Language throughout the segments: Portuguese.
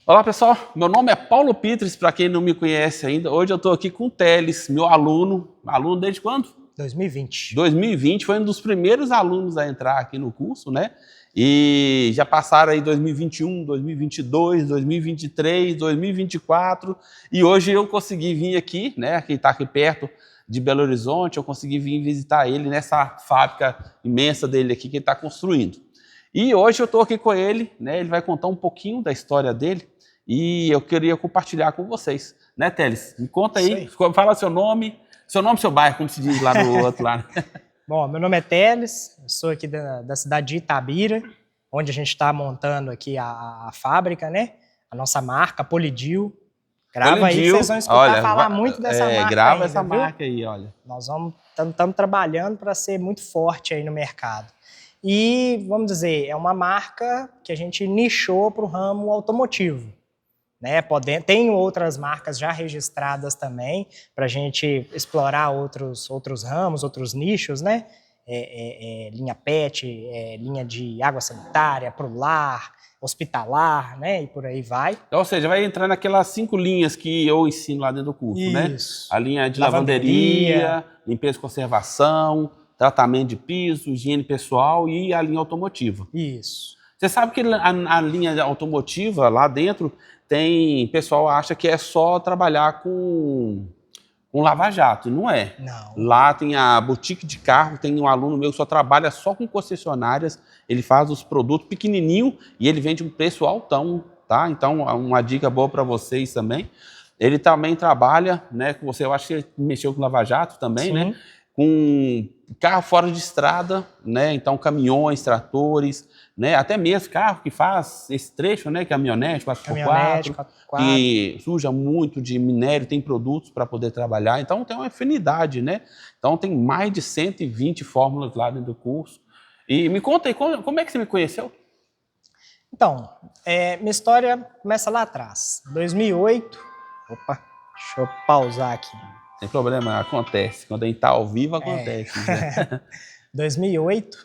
Olá pessoal, meu nome é Paulo Pitres, para quem não me conhece ainda. Hoje eu estou aqui com o Teles, meu aluno desde quando? 2020. 2020, foi um dos primeiros alunos a entrar aqui no curso, né? E já passaram aí 2021, 2022, 2023, 2024 e hoje eu consegui vir aqui, né? Quem está aqui perto de Belo Horizonte, eu consegui vir visitar ele nessa fábrica imensa dele aqui que ele está construindo. E hoje eu estou aqui com ele, né? Ele vai contar um pouquinho da história dele e eu queria compartilhar com vocês, né, Teles? Me conta aí, fala seu nome, seu bairro, como se diz lá no outro lado. Bom, meu nome é Teles, eu sou aqui da cidade de Itabira, onde a gente está montando aqui a fábrica, né? A nossa marca, Polidil. Grava aí que vocês vão escutar falar muito dessa marca grava ainda, essa viu? marca aí, olha. Nós estamos trabalhando para ser muito forte aí no mercado. E, vamos dizer, é uma marca que a gente nichou para o ramo automotivo. Né? Tem outras marcas já registradas também, para a gente explorar outros ramos, outros nichos, né? Linha PET, linha de água sanitária, pro lar, hospitalar, né? E por aí vai. Ou seja, vai entrar naquelas 5 linhas que eu ensino lá dentro do curso, Isso. né? A linha de lavanderia, limpeza e conservação, tratamento de piso, higiene pessoal e a linha automotiva. Isso. Você sabe que a linha automotiva lá dentro tem... O pessoal acha que é só trabalhar com lava-jato, não é. Não. Lá tem a boutique de carro, tem um aluno meu que só trabalha só com concessionárias, ele faz os produtos pequenininho e ele vende um preço altão, tá? Então, uma dica boa para vocês também. Ele também trabalha, né, com você, eu acho que ele mexeu com lava-jato também, sim, né? Com carro fora de estrada, né? Então, caminhões, tratores, né? Até mesmo carro que faz esse trecho, né? Caminhonete, 4x4, que suja muito de minério, tem produtos para poder trabalhar. Então, tem uma afinidade, né? Então, tem mais de 120 fórmulas lá dentro do curso. E me conta aí, como é que você me conheceu? Então, minha história começa lá atrás. 2008... Opa, deixa eu pausar aqui. Sem problema, acontece. Quando a gente está ao vivo, acontece. Né? 2008,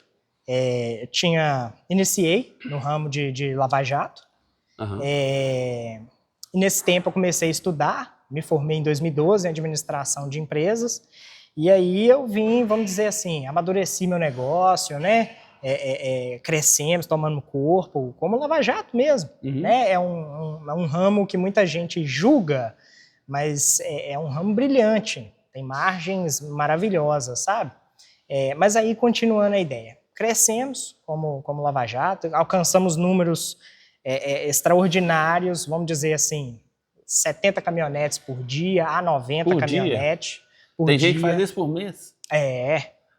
iniciei no ramo de lava-jato. Uhum. E nesse tempo eu comecei a estudar, me formei em 2012 em administração de empresas. E aí eu vim, vamos dizer assim, amadureci meu negócio, né? Crescemos, tomando corpo, como lava-jato mesmo. Uhum. Né? É um ramo que muita gente julga, mas é um ramo brilhante, tem margens maravilhosas, sabe? Mas aí, continuando a ideia, crescemos como lava-jato, alcançamos números extraordinários, vamos dizer assim, 70 caminhonetes por dia, a 90 caminhonetes por dia. Tem gente que faz isso por mês?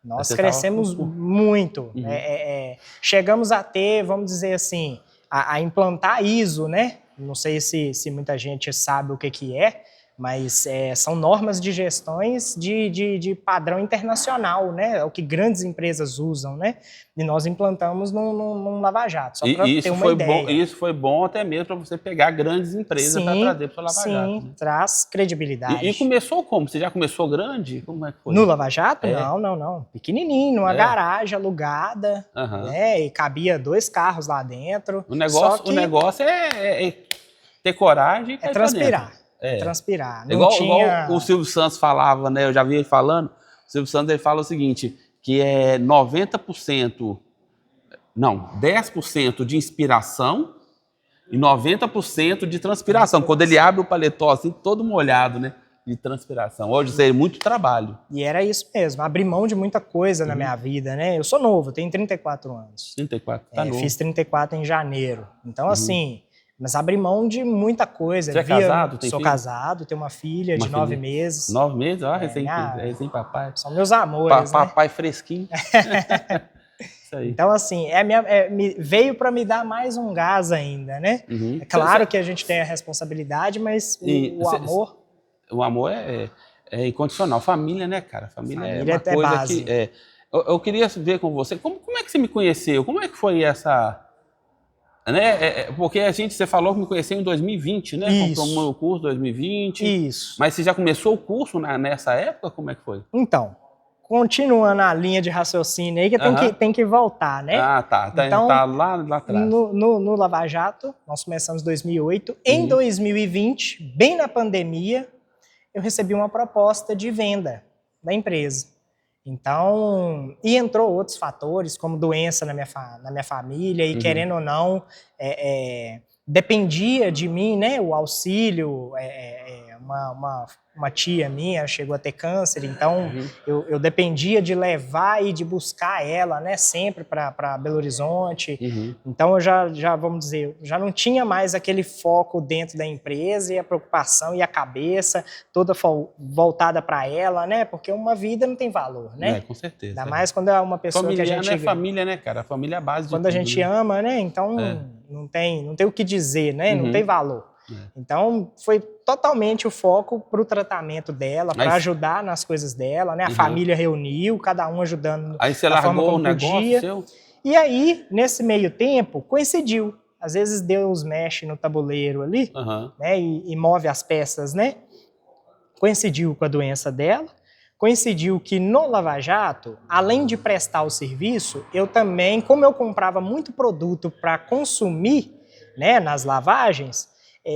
Nós crescemos muito. Uhum. Chegamos a ter, vamos dizer assim, a implantar ISO, né? Não sei se muita gente sabe o que é, mas são normas de gestões de padrão internacional, né? É o que grandes empresas usam, né? E nós implantamos num lava-jato, só para ter uma ideia. Isso foi bom até mesmo para você pegar grandes empresas para trazer para o lava-jato. Sim, né? Traz credibilidade. E começou como? Você já começou grande? Como é que foi? No lava-jato? Não. Pequenininho, numa garagem alugada, né? E cabia 2 carros lá dentro. O negócio é ter coragem e transpirar. Transpirar. Não igual o Silvio Santos falava, né? Eu já vi ele falando. O Silvio Santos ele fala o seguinte, que é 10% de inspiração e 90% de transpiração. Quando ele abre o paletó assim, todo molhado, né? De transpiração. Hoje é muito trabalho. E era isso mesmo, abri mão de muita coisa na minha vida, né? Eu sou novo, tenho 34 anos. 34, tá novo. Fiz 34 em janeiro. Então, assim... Mas abri mão de muita coisa. Você é casado? Sou casado, tenho uma filha de 9 meses. 9 meses? Ó, recém-papai. São meus amores, papai fresquinho. Isso aí. Então, assim, veio para me dar mais um gás ainda, né? Uhum. É claro que a gente tem a responsabilidade, mas o amor... O amor é incondicional. Família, né, cara? Família é uma coisa base. Que... Eu queria ver com você, como é que você me conheceu? Como é que foi essa... Né? Porque você falou que me conheceu em 2020, né? Isso. Comprou o curso em 2020. Isso. Mas você já começou o curso nessa época? Como é que foi? Então, continuando a linha de raciocínio aí, que tem que voltar, né? Ah, tá. Então, tá lá atrás. No Lava Jato, nós começamos em 2008. Em 2020, bem na pandemia, eu recebi uma proposta de venda da empresa. Então, e entrou outros fatores, como doença na minha família, e querendo ou não, dependia de mim, né, o auxílio, uma tia minha chegou a ter câncer, então eu dependia de levar e de buscar ela, né, sempre para Belo Horizonte. Então eu já, vamos dizer, já não tinha mais aquele foco dentro da empresa e a preocupação e a cabeça toda voltada para ela, né, porque uma vida não tem valor, né? Com certeza. Ainda mais quando é uma pessoa família, que a gente... não é família, né, cara? A família é a base de quando tudo, a gente ama, né, então não tem o que dizer, né, não tem valor. Então, foi totalmente o foco para o tratamento dela, para ajudar nas coisas dela, né? A família reuniu, cada um ajudando aí você da forma largou como o negócio podia. seu? E aí, nesse meio tempo, coincidiu. Às vezes Deus mexe no tabuleiro ali, né? E move as peças, né? Coincidiu com a doença dela. Coincidiu que no Lava Jato, além de prestar o serviço, eu também, como eu comprava muito produto para consumir, né, nas lavagens,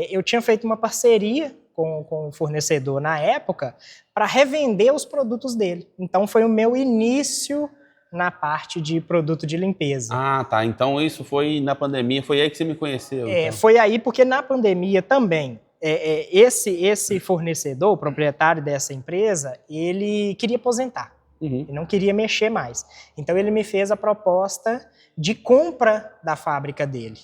eu tinha feito uma parceria com o fornecedor na época para revender os produtos dele. Então foi o meu início na parte de produto de limpeza. Ah, tá. Então isso foi na pandemia, foi aí que você me conheceu? Então. Foi aí porque na pandemia também, esse fornecedor, o proprietário dessa empresa, ele queria aposentar. Ele não queria mexer mais. Então ele me fez a proposta de compra da fábrica dele.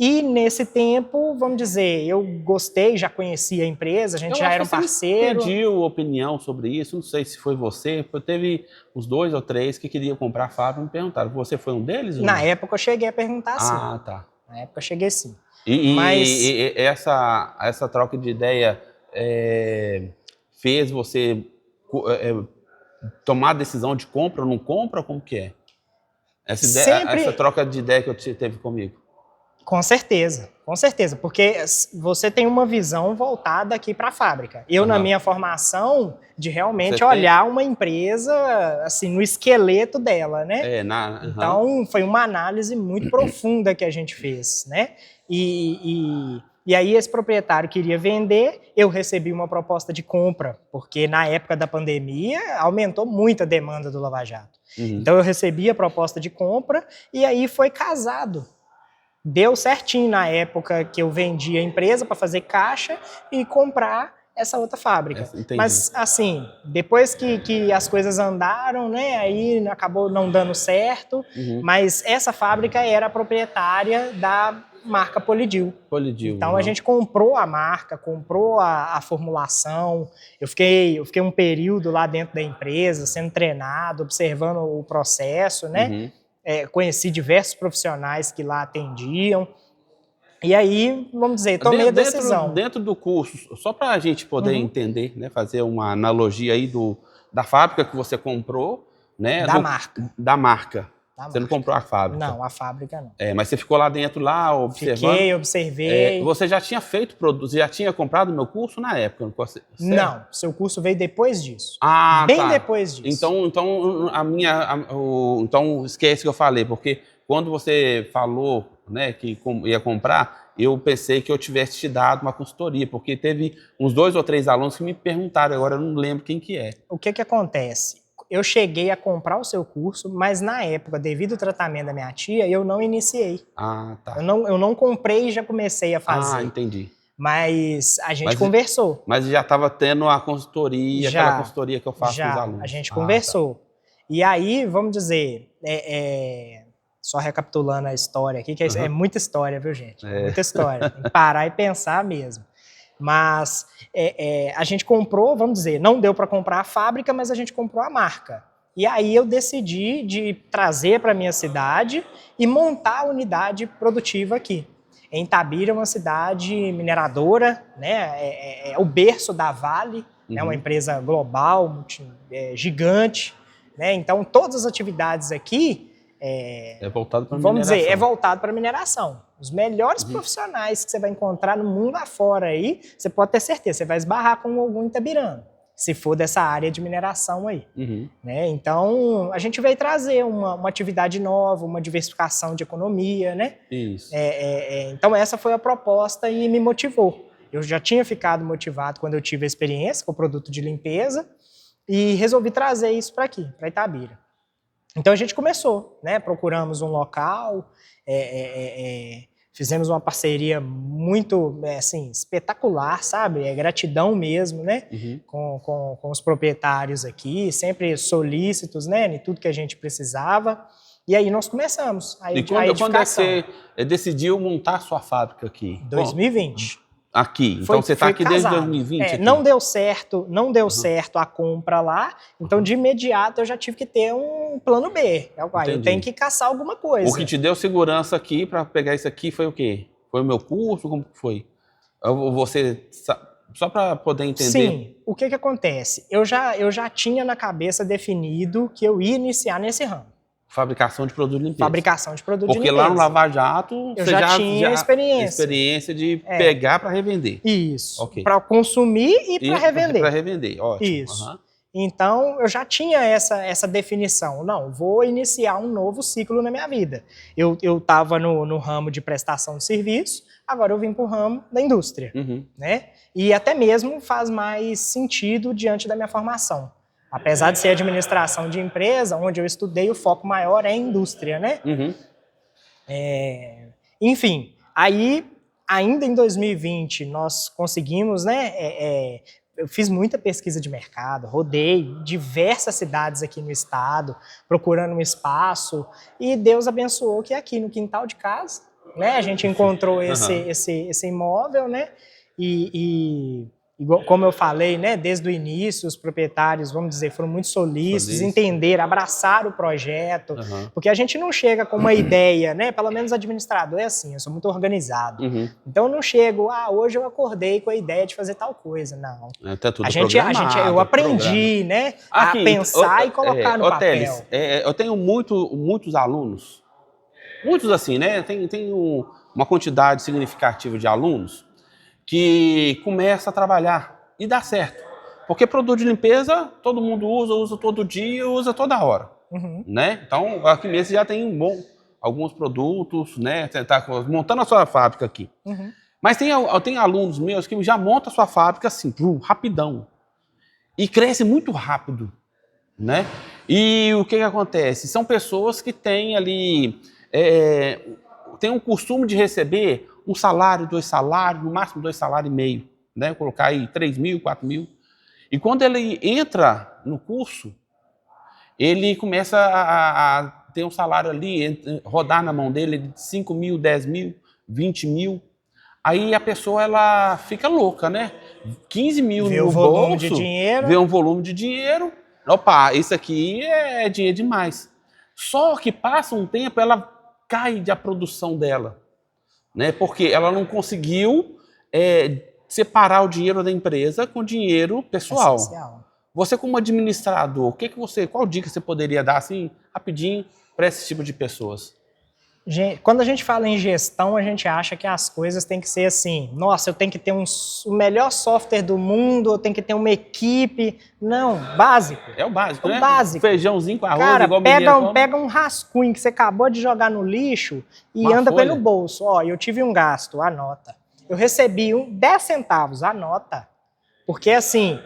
E nesse tempo, vamos dizer, eu gostei, já conhecia a empresa, a gente já era um parceiro. Você pediu opinião sobre isso, não sei se foi você, teve uns 2 ou 3 que queriam comprar a fábrica e me perguntaram, você foi um deles? Ou Na época eu cheguei a perguntar sim. Ah, tá. Na época eu cheguei sim. E essa troca de ideia fez você tomar a decisão de compra ou não compra? Como que é? Essa troca de ideia que você teve comigo? Com certeza, porque você tem uma visão voltada aqui para a fábrica. Eu, na minha formação, de realmente olhar uma empresa assim, no esqueleto dela, né? Então, foi uma análise muito profunda que a gente fez, né? E aí esse proprietário queria vender, eu recebi uma proposta de compra, porque na época da pandemia aumentou muito a demanda do Lava Jato. Então eu recebi a proposta de compra e aí foi casado. Deu certinho na época que eu vendi a empresa para fazer caixa e comprar essa outra fábrica. Mas, assim, depois que as coisas andaram, né, aí acabou não dando certo, mas essa fábrica era a proprietária da marca Polidil. Então, a gente comprou a marca, comprou a formulação. Eu fiquei um período lá dentro da empresa, sendo treinado, observando o processo, né? Conheci diversos profissionais que lá atendiam. E aí, vamos dizer, tomei a decisão. Dentro do curso, só para a gente poder entender, né, fazer uma analogia aí da fábrica que você comprou, né? Da marca. Você não comprou a fábrica? Não, a fábrica não. Mas você ficou lá dentro, lá, observando? Fiquei, observei. Você já tinha feito produtos, já tinha comprado o meu curso na época? Não, seu curso veio depois disso. Ah, bem depois disso. Então, esquece que eu falei, porque quando você falou, né, que ia comprar, eu pensei que eu tivesse te dado uma consultoria, porque teve uns 2 ou 3 alunos que me perguntaram, agora eu não lembro quem que é. O que acontece? Eu cheguei a comprar o seu curso, mas na época, devido ao tratamento da minha tia, eu não iniciei. Ah, tá. Eu não comprei e já comecei a fazer. Ah, entendi. Mas a gente conversou. Mas já estava tendo a consultoria, aquela consultoria que eu faço com os alunos. A gente conversou. Tá. E aí, vamos dizer, só recapitulando a história aqui, que é muita história, viu, gente? Muita história. Tem que parar e pensar mesmo. Mas a gente comprou, vamos dizer, não deu para comprar a fábrica, mas a gente comprou a marca. E aí eu decidi de trazer para a minha cidade e montar a unidade produtiva aqui. Em Itabira, uma cidade mineradora, né? É o berço da Vale, é uma empresa global, gigante, né? Então, todas as atividades aqui voltado para mineração. Vamos dizer, é voltado para mineração. Os melhores profissionais que você vai encontrar no mundo afora aí, você pode ter certeza, você vai esbarrar com algum itabirano. se for dessa área de mineração aí. Uhum. Né? Então, a gente veio trazer uma atividade nova, uma diversificação de economia, né? Isso. Então, essa foi a proposta e me motivou. Eu já tinha ficado motivado quando eu tive a experiência com o produto de limpeza e resolvi trazer isso para aqui, para Itabira. Então, a gente começou, né? Procuramos um local, fizemos uma parceria muito assim, espetacular, sabe? Gratidão mesmo, né? Uhum. Com os proprietários aqui, sempre solícitos, né? Em tudo que a gente precisava. E aí nós começamos a edificação. E quando é que você decidiu montar a sua fábrica aqui? 2020. Aqui. Então você está aqui desde 2020? Aqui. Não deu certo a compra lá, então de imediato eu já tive que ter um plano B. Eu tenho que caçar alguma coisa. O que te deu segurança aqui para pegar isso aqui foi o quê? Foi o meu curso? Como foi? Você, só para poder entender. Sim, o que acontece? Eu já tinha na cabeça definido que eu ia iniciar nesse ramo. Fabricação de produto de limpeza. Fabricação de produto de limpeza. Porque lá no Lava Jato, eu já tinha experiência de pegar para revender. Isso. Okay. Para consumir e para revender. Para revender, ótimo. Isso. Uhum. Então, eu já tinha essa definição. Não, vou iniciar um novo ciclo na minha vida. Eu estava no ramo de prestação de serviço, agora eu vim para o ramo da indústria. Uhum. Né? E até mesmo faz mais sentido diante da minha formação. Apesar de ser administração de empresa, onde eu estudei, o foco maior é indústria, né? Uhum. Enfim, aí, ainda em 2020, nós conseguimos, né? Eu fiz muita pesquisa de mercado, rodei diversas cidades aqui no estado, procurando um espaço, e Deus abençoou que aqui no quintal de casa, né? A gente encontrou esse imóvel, né? Como eu falei, né, desde o início, os proprietários, vamos dizer, foram muito solícitos, entenderam, abraçaram o projeto, porque a gente não chega com uma ideia, né, pelo menos administrador é assim, eu sou muito organizado. Então eu não chego, hoje eu acordei com a ideia de fazer tal coisa, não. Tá tudo eu aprendi, né, a pensar e colocar no papel. Eu tenho muitos alunos, muitos assim, né, tem uma quantidade significativa de alunos que começa a trabalhar e dá certo. Porque produto de limpeza, todo mundo usa todo dia, usa toda hora. Né? Então, aqui mesmo já tem alguns produtos, né? Tá montando a sua fábrica aqui. Mas tem alunos meus que já montam a sua fábrica assim, rapidão. E cresce muito rápido. Né? E o que acontece? São pessoas que têm ali... tem um costume de receber um salário, 2 salários, no máximo 2 salários e meio, né? Colocar aí 3 mil, 4 mil. E quando ele entra no curso, ele começa a ter um salário ali, rodar na mão dele de 5 mil, 10 mil, 20 mil. Aí a pessoa ela fica louca, né? 15 mil no bolso, vê um volume de dinheiro. Opa, isso aqui é dinheiro demais. Só que passa um tempo, ela cai da produção dela. Né, porque ela não conseguiu separar o dinheiro da empresa com o dinheiro pessoal. Você, como administrador, qual dica você poderia dar assim, rapidinho, para esse tipo de pessoas? Quando a gente fala em gestão, a gente acha que as coisas têm que ser assim, nossa, eu tenho que ter o melhor software do mundo, eu tenho que ter uma equipe. Não, básico. É o básico, né? Básico. Feijãozinho com arroz, cara, igual pega um rascunho que você acabou de jogar no lixo e anda com ele no bolso. Eu tive um gasto, anota. Eu recebi 10 centavos, anota. Porque assim,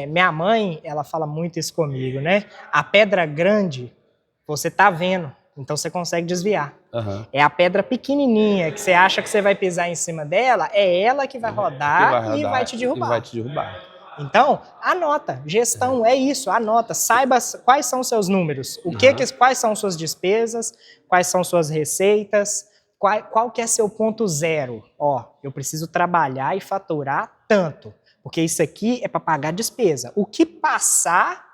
minha mãe, ela fala muito isso comigo, né? A pedra grande, você tá vendo. Então você consegue desviar. É a pedra pequenininha que você acha que você vai pisar em cima dela, é ela que vai rodar e vai te derrubar. Então, anota. Gestão é isso, anota. Saiba quais são seus números, quais são suas despesas, quais são suas receitas, qual que é seu ponto zero. Eu preciso trabalhar e faturar tanto, porque isso aqui é para pagar despesa. O que passar,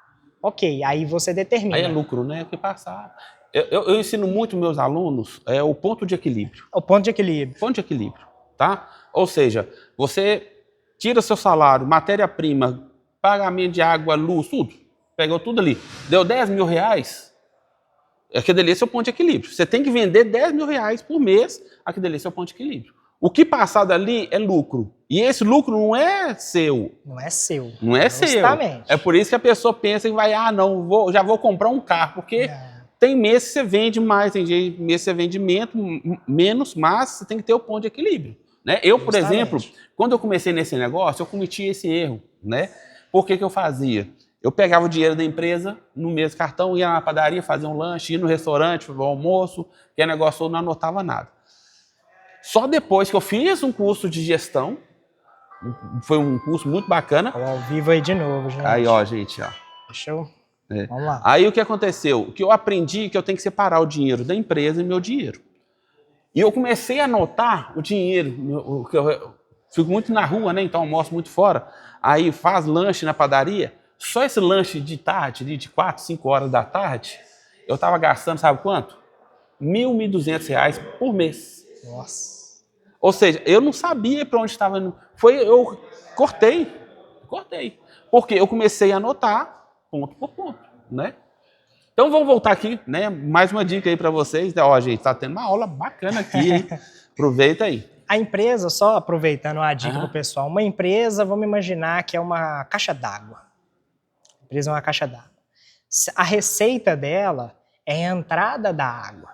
ok, aí você determina. Aí é lucro, né? O que passar... Eu ensino muito meus alunos o ponto de equilíbrio. O ponto de equilíbrio. Ponto de equilíbrio, tá? Ou seja, você tira seu salário, matéria-prima, pagamento de água, luz, tudo. Pegou tudo ali. Deu 10 mil reais, aquele ali é seu ponto de equilíbrio. Você tem que vender 10 mil reais por mês, aquele ali é seu ponto de equilíbrio. O que passar dali é lucro. E esse lucro não é seu. Não é seu. Não é seu. Justamente. É por isso que a pessoa pensa e vai, não, já vou comprar um carro, porque tem mês que você vende mais, tem mês que você vende menos, mas você tem que ter o ponto de equilíbrio. Né? Eu, por exemplo, quando eu comecei nesse negócio, eu cometi esse erro. Né? Por que eu fazia? Eu pegava o dinheiro da empresa no mesmo cartão, ia na padaria, fazia um lanche, ia no restaurante, fazia um almoço, que negócio eu não anotava nada. Só depois que eu fiz um curso de gestão, foi um curso muito bacana. Ao vivo aí de novo, gente. Aí, ó, gente, ó. Deixa eu... Vamos lá. Aí o que aconteceu? O que eu aprendi é que eu tenho que separar o dinheiro da empresa e meu dinheiro. E eu comecei a anotar o dinheiro, eu fico muito na rua, né? Então almoço muito fora. Aí faz lanche na padaria. Só esse lanche de tarde, de 4, 5 horas da tarde, eu estava gastando, sabe quanto? R$ 1.200 por mês. Nossa. Ou seja, eu não sabia para onde estava indo. Eu cortei. Porque eu comecei a anotar ponto por ponto, né? Então vamos voltar aqui, né? Mais uma dica aí para vocês. Ó, gente, tá tendo uma aula bacana aqui, hein? Aproveita aí. A empresa, só aproveitando a dica pro pessoal, uma empresa, vamos imaginar que é uma caixa d'água. A empresa é uma caixa d'água. A receita dela é a entrada da água.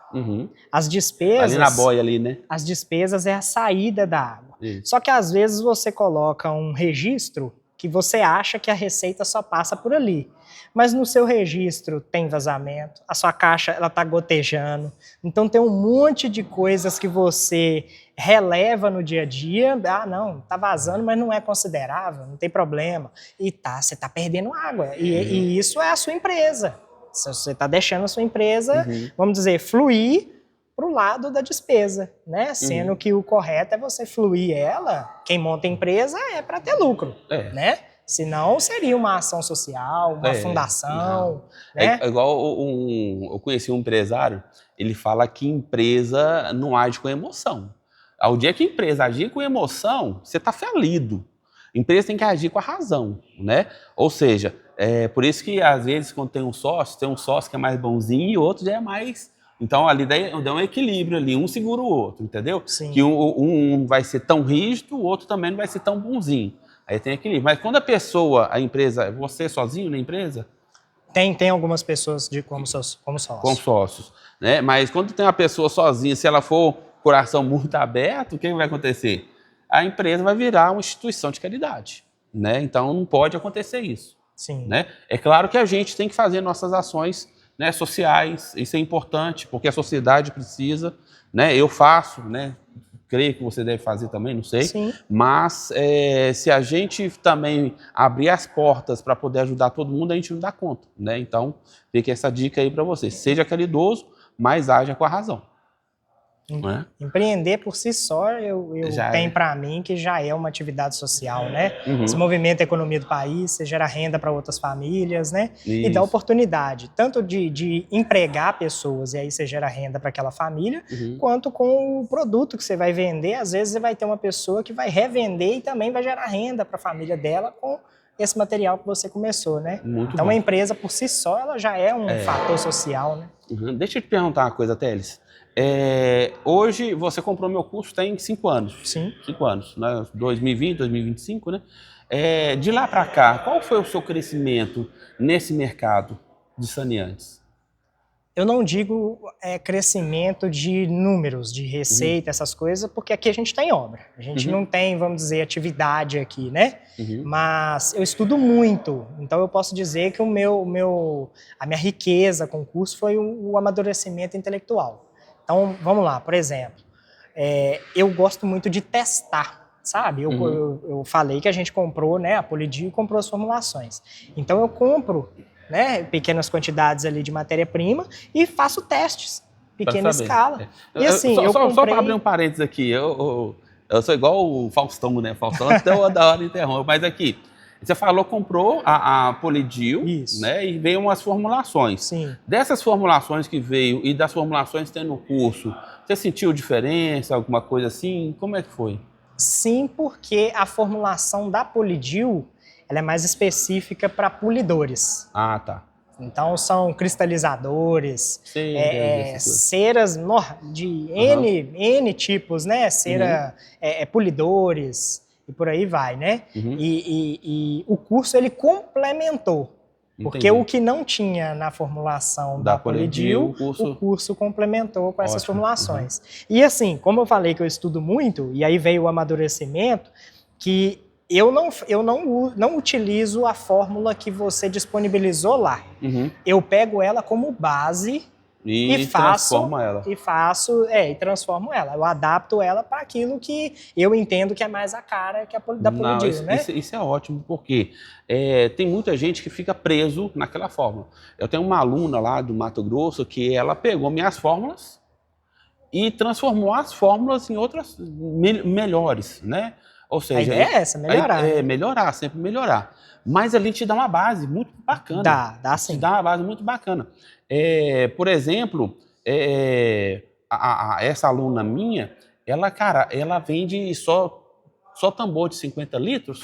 As despesas... Ali na boia ali, né? As despesas é a saída da água. Isso. Só que às vezes você coloca um registro que você acha que a receita só passa por ali. Mas no seu registro tem vazamento, a sua caixa ela está gotejando. Então tem um monte de coisas que você releva no dia a dia. Ah, não, está vazando, mas não é considerável, não tem problema. E você está perdendo água. E isso é a sua empresa. Você está deixando a sua empresa, vamos dizer, fluir para o lado da despesa, né? Sendo que o correto é você fluir ela. Quem monta a empresa é para ter lucro, né? Senão seria uma ação social, uma fundação. Né? É igual eu conheci um empresário, ele fala que empresa não age com emoção. Ao dia que a empresa agir com emoção, você está falido. A empresa tem que agir com a razão, né? Ou seja, por isso que às vezes quando tem um sócio que é mais bonzinho e outro já é mais... Então ali dá um equilíbrio ali, um segura o outro, entendeu? Sim. Que um vai ser tão rígido, o outro também não vai ser tão bonzinho. Aí tem equilíbrio. Mas quando a empresa, você sozinho na empresa? Tem algumas pessoas como sócios. Com sócios, né? Mas quando tem uma pessoa sozinha, se ela for coração muito aberto, o que vai acontecer? A empresa vai virar uma instituição de caridade, né? Então não pode acontecer isso. Sim. Né? É claro que a gente tem que fazer nossas ações, né, sociais, isso é importante, porque a sociedade precisa, né? Eu faço, né? Creio que você deve fazer também, não sei. Sim. Mas se a gente também abrir as portas para poder ajudar todo mundo, a gente não dá conta, né? Então, fica essa dica aí para você. Seja caridoso, mas haja com a razão. Empreender por si só, eu tenho para mim que já é uma atividade social, né? Você movimenta a economia do país, você gera renda para outras famílias, né? Isso. E dá oportunidade, tanto de empregar pessoas, e aí você gera renda para aquela família, quanto com o produto que você vai vender. Às vezes você vai ter uma pessoa que vai revender e também vai gerar renda para a família dela com esse material que você começou, né? Muito então bom. A empresa por si só, ela já é um fator social, né? Deixa eu te perguntar uma coisa, Teles. Hoje você comprou meu curso tem 5 anos. Sim. 5 anos, né? 2020, 2025, né? De lá para cá, qual foi o seu crescimento nesse mercado de saneantes? Eu não digo crescimento de números, de receita, essas coisas, porque aqui a gente está em obra. A gente não tem, vamos dizer, atividade aqui, né? Mas eu estudo muito, então eu posso dizer que a minha riqueza com o curso foi o amadurecimento intelectual. Então, vamos lá, por exemplo, eu gosto muito de testar, sabe? Eu falei que a gente comprou, né, a Polidio comprou as formulações. Então, eu compro, né, pequenas quantidades ali de matéria-prima e faço testes, pequena escala. E assim, só para abrir um parênteses aqui, eu sou igual o Faustão, né? Faustão até da hora interrompe, mas aqui... Você falou, comprou a Polidio, né, e veio umas formulações. Sim. Dessas formulações que veio e das formulações que tem no curso, você sentiu diferença, alguma coisa assim? Como é que foi? Sim, porque a formulação da Polidio, ela é mais específica para polidores. Ah, tá. Então são cristalizadores, ceras de N tipos, né? Cera, polidores. e por aí vai, né? Uhum. E o curso, ele complementou. Porque Entendi. o que não tinha na formulação da Polidil, o curso complementou com essas formulações. E assim, como eu falei que eu estudo muito, e aí veio o amadurecimento, que eu não utilizo a fórmula que você disponibilizou lá. Uhum. Eu pego ela como base e transforma ela. E transformo ela. Eu adapto ela para aquilo que eu entendo que é mais a cara da Polidil, né? Isso é ótimo, porque tem muita gente que fica preso naquela fórmula. Eu tenho uma aluna lá do Mato Grosso que ela pegou minhas fórmulas e transformou as fórmulas em outras melhores, né? Ou seja, a ideia é essa, melhorar. Melhorar, sempre melhorar. Mas ali te dá uma base muito bacana. Dá sim. Te dá uma base muito bacana. Por exemplo, essa aluna minha, ela vende só tambor de 50 litros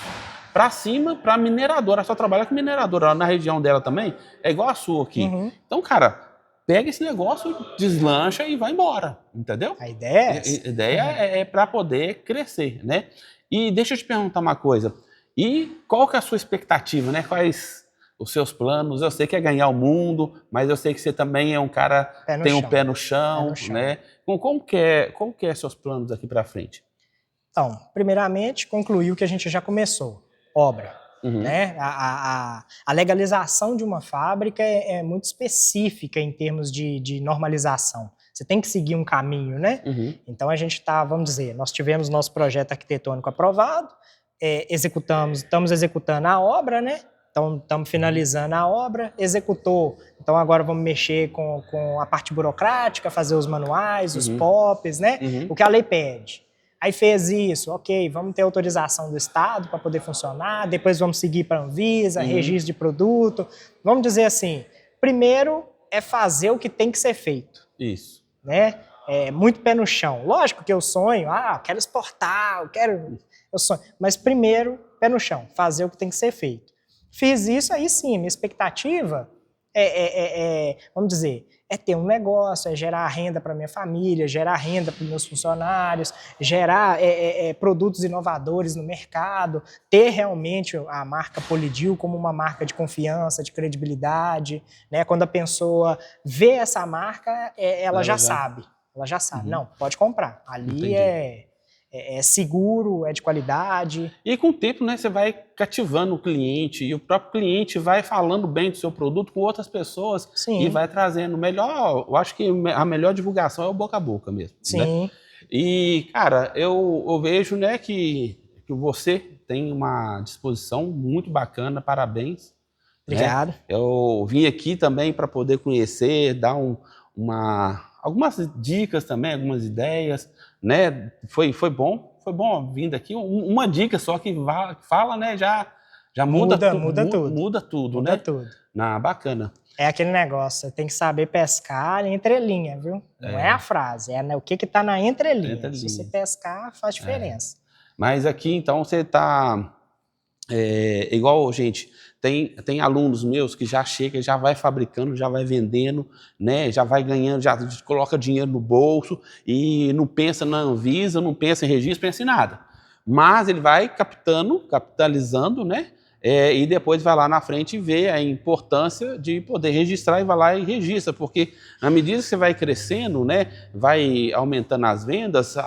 para cima, para mineradora. Ela só trabalha com mineradora. Lá na região dela também é igual a sua aqui. Uhum. Então, cara, pega esse negócio, deslancha e vai embora, entendeu? A ideia é essa. A ideia é para poder crescer, né? E deixa eu te perguntar uma coisa. E qual que é a sua expectativa, né? Quais os seus planos? Eu sei que é ganhar o mundo, mas eu sei que você também é um cara que tem um pé no chão, né? Como que é seus planos aqui para frente? Então, primeiramente, concluir o que a gente já começou. Obra. Uhum. Né? A legalização de uma fábrica é muito específica em termos de normalização. Você tem que seguir um caminho, né? Uhum. Então a gente está, vamos dizer, nós tivemos nosso projeto arquitetônico aprovado, estamos executando a obra, né? Então estamos finalizando a obra, executou. Então agora vamos mexer com a parte burocrática, fazer os manuais, os POPs, né? O que a lei pede. Aí fez isso, ok, vamos ter autorização do Estado para poder funcionar, depois vamos seguir para a Anvisa, registro de produto. Vamos dizer assim, primeiro é fazer o que tem que ser feito. Isso. Né? Muito pé no chão. Lógico que eu sonho, quero exportar, eu sonho. Mas primeiro, pé no chão, fazer o que tem que ser feito. Fiz isso, aí sim, minha expectativa vamos dizer, ter um negócio, gerar renda para minha família, gerar renda para os meus funcionários, gerar produtos inovadores no mercado, ter realmente a marca Polidil como uma marca de confiança, de credibilidade, né? Quando a pessoa vê essa marca, ela já sabe, não, pode comprar, ali é seguro, é de qualidade. E com o tempo, né, você vai cativando o cliente e o próprio cliente vai falando bem do seu produto com outras pessoas. Sim. E vai trazendo melhor. Eu acho que a melhor divulgação é o boca a boca mesmo. Sim. Né? E, cara, eu vejo, né, que você tem uma disposição muito bacana, parabéns. Obrigado. Né? Eu vim aqui também para poder conhecer, dar algumas dicas também, algumas ideias, né? Foi bom a vinda aqui. Uma dica só que fala, né? Já muda tudo. Muda tudo, né? Tudo. Bacana. É aquele negócio, você tem que saber pescar entrelinha, viu? Não é a frase, o que está na entrelinha. Se você pescar, faz diferença. Mas aqui, então, você está... igual, gente, tem alunos meus que já chega, já vai fabricando, já vai vendendo, né? Já vai ganhando, já coloca dinheiro no bolso e não pensa na Anvisa, não pensa em registro, pensa em nada. Mas ele vai capitalizando, né? E depois vai lá na frente e vê a importância de poder registrar e vai lá e registra, porque à medida que você vai crescendo, né? Vai aumentando as vendas,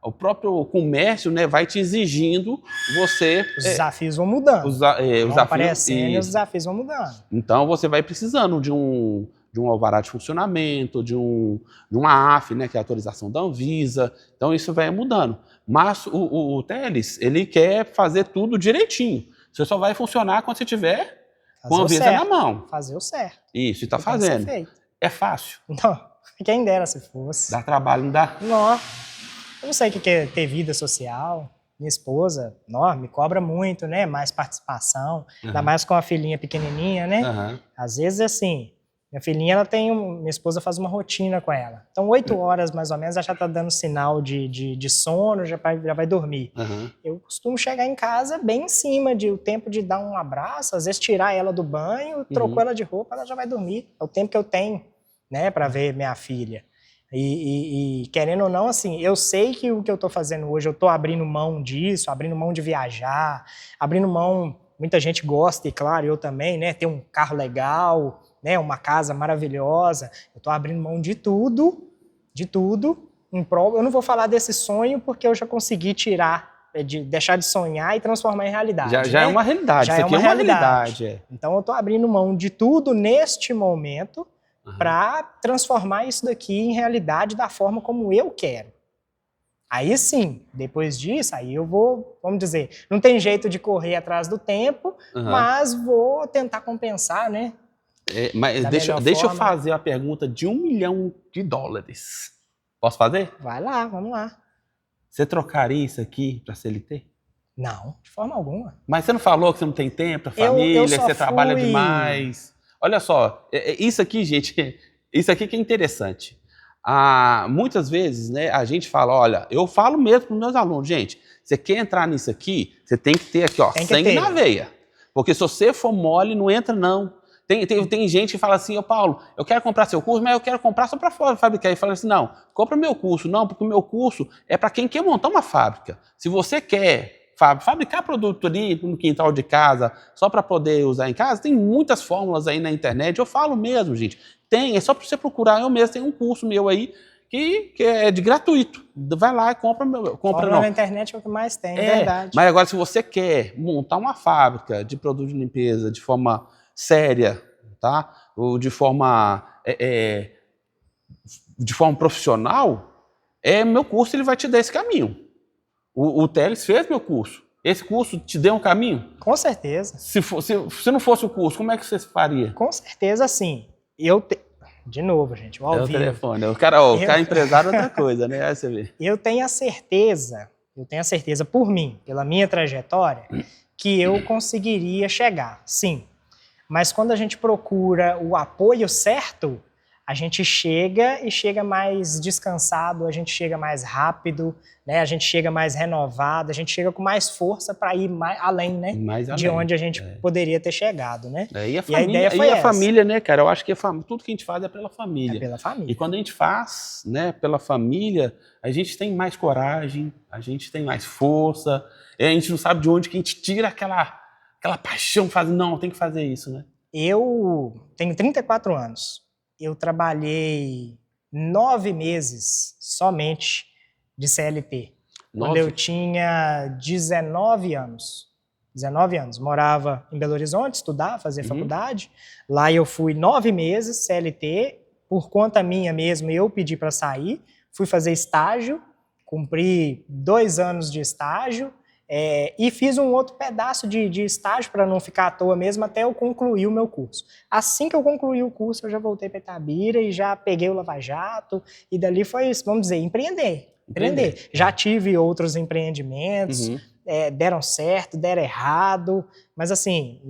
o próprio comércio, né, vai te exigindo você... Os desafios vão mudando. Vão aparecendo e os desafios vão mudando. Então, você vai precisando de um alvará de funcionamento, de uma AF, né, que é a autorização da Anvisa. Então, isso vai mudando. Mas o Teles, ele quer fazer tudo direitinho. Você só vai funcionar quando você tiver com a Anvisa na mão. Fazer o certo. Isso, e está fazendo. É fácil. Não, quem dera se fosse. Dá trabalho, não dá? Não. Eu não sei o que é ter vida social. Minha esposa, me cobra muito, né? Mais participação, ainda mais com a filhinha pequenininha, né? Às vezes, assim, minha filhinha, minha esposa faz uma rotina com ela. Então, 8 horas, mais ou menos, ela já tá dando sinal de sono, já vai dormir. Eu costumo chegar em casa bem em cima o tempo de dar um abraço, às vezes tirar ela do banho, trocou ela de roupa, ela já vai dormir. É o tempo que eu tenho, né? Para ver minha filha. E querendo ou não, assim, eu sei que o que eu estou fazendo hoje, eu estou abrindo mão disso, abrindo mão de viajar, abrindo mão, muita gente gosta, e claro, eu também, né, ter um carro legal, né, uma casa maravilhosa, eu estou abrindo mão de tudo, em prol, eu não vou falar desse sonho porque eu já consegui tirar, de deixar de sonhar e transformar em realidade. Já né? é uma realidade, Já isso é aqui uma é uma realidade. realidade. Então eu estou abrindo mão de tudo neste momento para transformar isso daqui em realidade da forma como eu quero. Aí sim, depois disso, aí eu vou, vamos dizer, não tem jeito de correr atrás do tempo, mas vou tentar compensar, né? Mas deixa eu fazer a pergunta de $1 milhão. Posso fazer? Vai lá, vamos lá. Você trocaria isso aqui para CLT? Não, de forma alguma. Mas você não falou que você não tem tempo para família, que você trabalha demais. Olha só, isso aqui, gente, isso aqui que é interessante. Muitas vezes, né, a gente fala, olha, eu falo mesmo para os meus alunos, gente, você quer entrar nisso aqui, você tem que ter aqui, ó, sangue na veia. Porque se você for mole, não entra não. Tem gente que fala assim, ô Paulo, eu quero comprar seu curso, mas eu quero comprar só para fora fabricar. E fala assim, não, compra meu curso. Não, porque o meu curso é para quem quer montar uma fábrica. Se você quer fabricar produto ali no quintal de casa, só para poder usar em casa, tem muitas fórmulas aí na internet. Eu falo mesmo, gente. É só para você procurar. Eu mesmo tenho um curso meu aí que é de gratuito. Vai lá e compra. Na internet é o que mais tem, é verdade. Mas agora, se você quer montar uma fábrica de produto de limpeza de forma séria, tá? Ou de forma profissional, meu curso ele vai te dar esse caminho. O Teles fez meu curso. Esse curso te deu um caminho? Com certeza. Se não fosse o curso, como é que você faria? Com certeza, sim. De novo, gente, o ao vivo. Telefone. O cara empresário é outra coisa, né? Aí você vê. Eu tenho a certeza por mim, pela minha trajetória, que eu conseguiria chegar, sim. Mas quando a gente procura o apoio certo, a gente chega mais descansado, a gente chega mais rápido, né? A gente chega mais renovado, a gente chega com mais força para ir mais além, né? De onde a gente poderia ter chegado, né? E a ideia foi essa. Família, né, cara? Eu acho que tudo que a gente faz é pela família. É pela família. E quando a gente faz, né, pela família, a gente tem mais coragem, a gente tem mais força, a gente não sabe de onde que a gente tira aquela paixão, não, tem que fazer isso, né? Eu tenho 34 anos. Eu trabalhei 9 meses somente de CLT. Quando eu tinha 19 anos. 19 anos. Morava em Belo Horizonte, estudava, fazia faculdade. Lá eu fui 9 meses CLT. Por conta minha mesmo, eu pedi para sair. Fui fazer estágio. Cumpri 2 anos de estágio. E fiz um outro pedaço de estágio para não ficar à toa mesmo até eu concluir o meu curso. Assim que eu concluí o curso, eu já voltei para Itabira e já peguei o Lava Jato e dali foi, vamos dizer, empreender. Já tive outros empreendimentos, deram certo, deram errado, mas assim,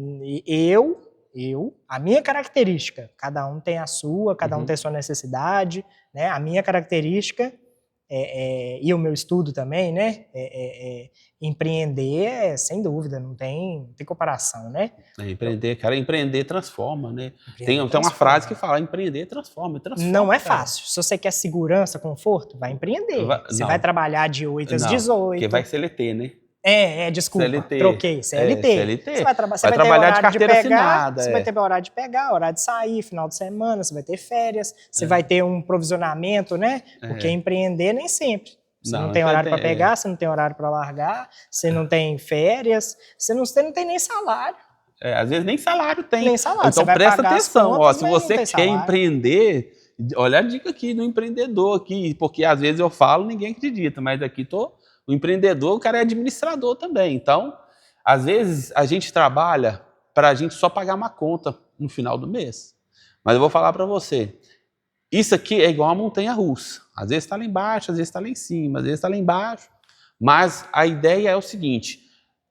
a minha característica, cada um tem a sua, cada um tem a sua necessidade, né? A minha característica e o meu estudo também, né? Empreender, sem dúvida, não tem comparação, né? Empreender transforma, né? Tem uma frase que fala, empreender transforma. Não é fácil. Se você quer segurança, conforto, vai empreender. Você vai trabalhar de 8 às 18. Porque vai CLT, né? Desculpa, CLT. Troquei, CLT. Você vai trabalhar de carteira assinada. Você vai ter horário de pegar, horário de sair, final de semana, você vai ter férias, você vai ter um provisionamento, né? Porque empreender nem sempre. Você não tem horário para pegar, você não tem horário para largar, você não tem férias, você não tem nem salário. Às vezes nem salário tem. Nem salário. Então presta atenção, se você quer empreender, olha a dica aqui do empreendedor aqui, porque às vezes eu falo, ninguém acredita, mas aqui o empreendedor, o cara é administrador também. Então, às vezes a gente trabalha para a gente só pagar uma conta no final do mês. Mas eu vou falar para você, isso aqui é igual uma montanha-russa. Às vezes está lá embaixo, às vezes está lá em cima, às vezes está lá embaixo. Mas a ideia é o seguinte,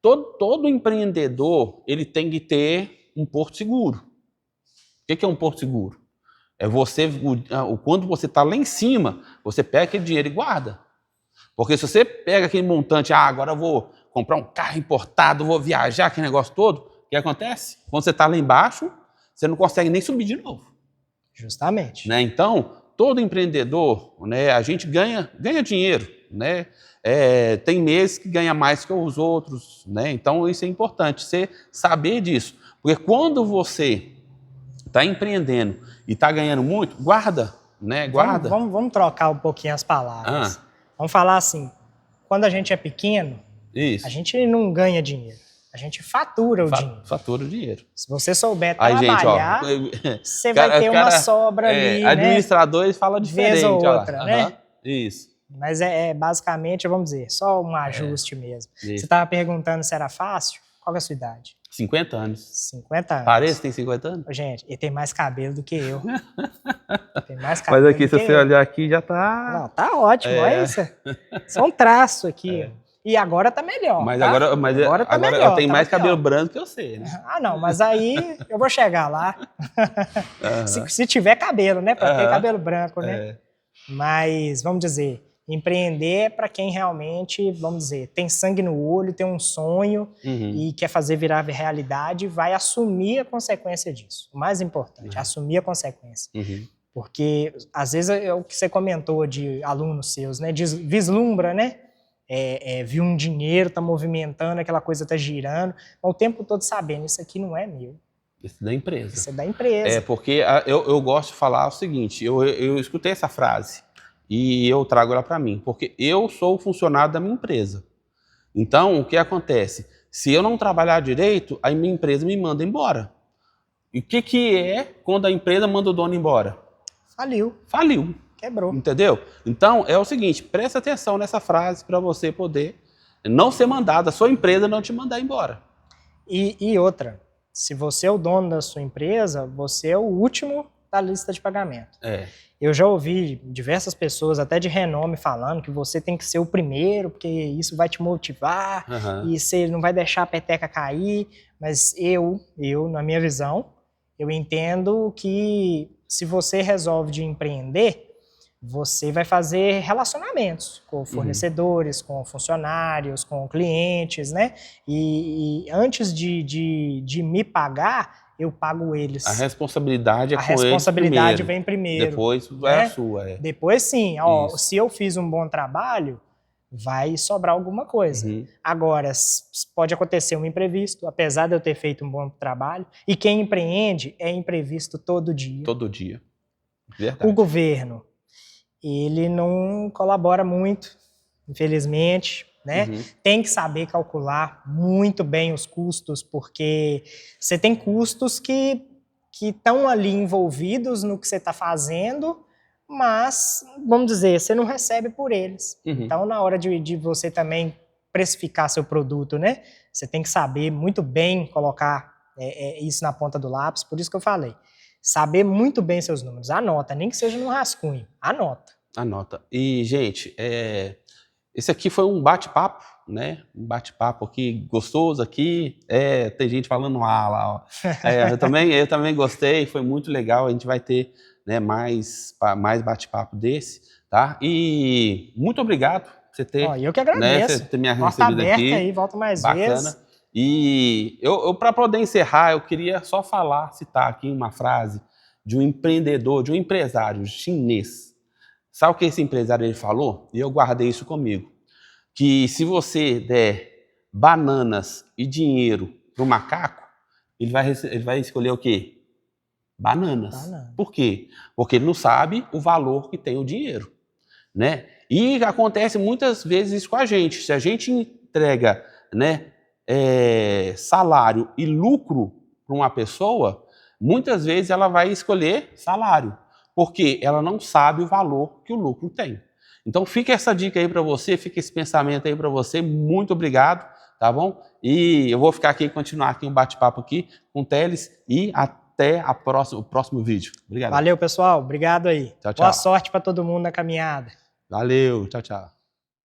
todo empreendedor ele tem que ter um porto seguro. O que é um porto seguro? É quando você está lá em cima, você pega aquele dinheiro e guarda. Porque se você pega aquele montante, agora eu vou comprar um carro importado, vou viajar, aquele negócio todo, o que acontece? Quando você está lá embaixo, você não consegue nem subir de novo. Justamente. Né? Então, todo empreendedor, né, a gente ganha dinheiro, né? Tem meses que ganha mais que os outros, né? Então isso é importante, você saber disso. Porque quando você está empreendendo e está ganhando muito, guarda, né? Guarda. Vamos trocar um pouquinho as palavras. Ah. Vamos falar assim, quando a gente é pequeno, Isso. a gente não ganha dinheiro. A gente fatura o dinheiro. Fatura o dinheiro. Se você souber Aí, trabalhar, gente, você vai ter uma sobra ali, administrador, ele fala diferente. Vez ou outra, né? Isso. Mas basicamente, vamos dizer, só um ajuste mesmo. Isso. Você estava perguntando se era fácil? Qual é a sua idade? 50 anos. 50 anos. Parece que tem 50 anos? Gente, ele tem mais cabelo do que eu. Tem mais cabelo. Mas aqui, se você olhar aqui, já tá... Não, tá ótimo, olha isso. Só um traço aqui. E agora tá melhor. Mas tá? agora tá melhor, eu tenho tá mais melhor. cabelo branco que você, né? Ah, não, mas aí eu vou chegar lá. Se tiver cabelo, né? Para ter cabelo branco, né? Mas, vamos dizer, empreender é para quem realmente, vamos dizer, tem sangue no olho, tem um sonho e quer fazer virar realidade, vai assumir a consequência disso. O mais importante, assumir a consequência. Porque, às vezes, é o que você comentou de alunos seus, né? Vislumbra, né? Viu um dinheiro, tá movimentando, aquela coisa tá girando, mas o tempo todo sabendo, isso aqui não é meu. Isso é da empresa. Isso é da empresa. Porque eu gosto de falar o seguinte, eu escutei essa frase e eu trago ela para mim, porque eu sou o funcionário da minha empresa. Então, o que acontece? Se eu não trabalhar direito, a minha empresa me manda embora. E o que é quando a empresa manda o dono embora? Faliu. Faliu. Quebrou. Entendeu? Então, é o seguinte, presta atenção nessa frase para você poder não ser mandado, a sua empresa não te mandar embora. E outra, se você é o dono da sua empresa, você é o último da lista de pagamento. Eu já ouvi diversas pessoas, até de renome, falando que você tem que ser o primeiro, porque isso vai te motivar, e você não vai deixar a peteca cair. Mas eu, na minha visão, eu entendo que se você resolve de empreender, você vai fazer relacionamentos com fornecedores, com funcionários, com clientes, né? E antes de me pagar, eu pago eles. A responsabilidade é com eles primeiro. A responsabilidade vem primeiro. Depois né? é a sua. Depois sim, se eu fiz um bom trabalho, vai sobrar alguma coisa. Agora, pode acontecer um imprevisto, apesar de eu ter feito um bom trabalho, e quem empreende é imprevisto todo dia. Todo dia. Verdade. O governo, ele não colabora muito, infelizmente, né? Tem que saber calcular muito bem os custos, porque você tem custos que estão ali envolvidos no que você está fazendo, mas, vamos dizer, você não recebe por eles. Então, na hora de você também precificar seu produto, né? Você tem que saber muito bem colocar isso na ponta do lápis, por isso que eu falei. Saber muito bem seus números. Anota, nem que seja no rascunho. Anota. Anota. E, gente, esse aqui foi um bate-papo, né? Um bate-papo aqui gostoso aqui. Tem gente falando lá, ó. Eu também gostei, foi muito legal. A gente vai ter, né, mais bate-papo desse, tá? E muito obrigado por você ter... eu que agradeço. Né, você ter me recebido aqui. Aí, volta mais bacana. vezes. E eu para poder encerrar, eu queria só citar aqui uma frase de um empreendedor, de um empresário chinês. Sabe o que esse empresário ele falou? E eu guardei isso comigo. Que se você der bananas e dinheiro para o macaco, ele vai escolher o quê? Bananas. Por quê? Porque ele não sabe o valor que tem o dinheiro, né? E acontece muitas vezes isso com a gente. Se a gente entrega, né, salário e lucro para uma pessoa, muitas vezes ela vai escolher salário, porque ela não sabe o valor que o lucro tem. Então fica essa dica aí para você, fica esse pensamento aí para você. Muito obrigado, tá bom? E eu vou ficar aqui e continuar aqui um bate-papo aqui com o Teles e até o próximo vídeo. Obrigado. Valeu, pessoal. Obrigado aí. Tchau, tchau. Boa sorte para todo mundo na caminhada. Valeu. Tchau, tchau.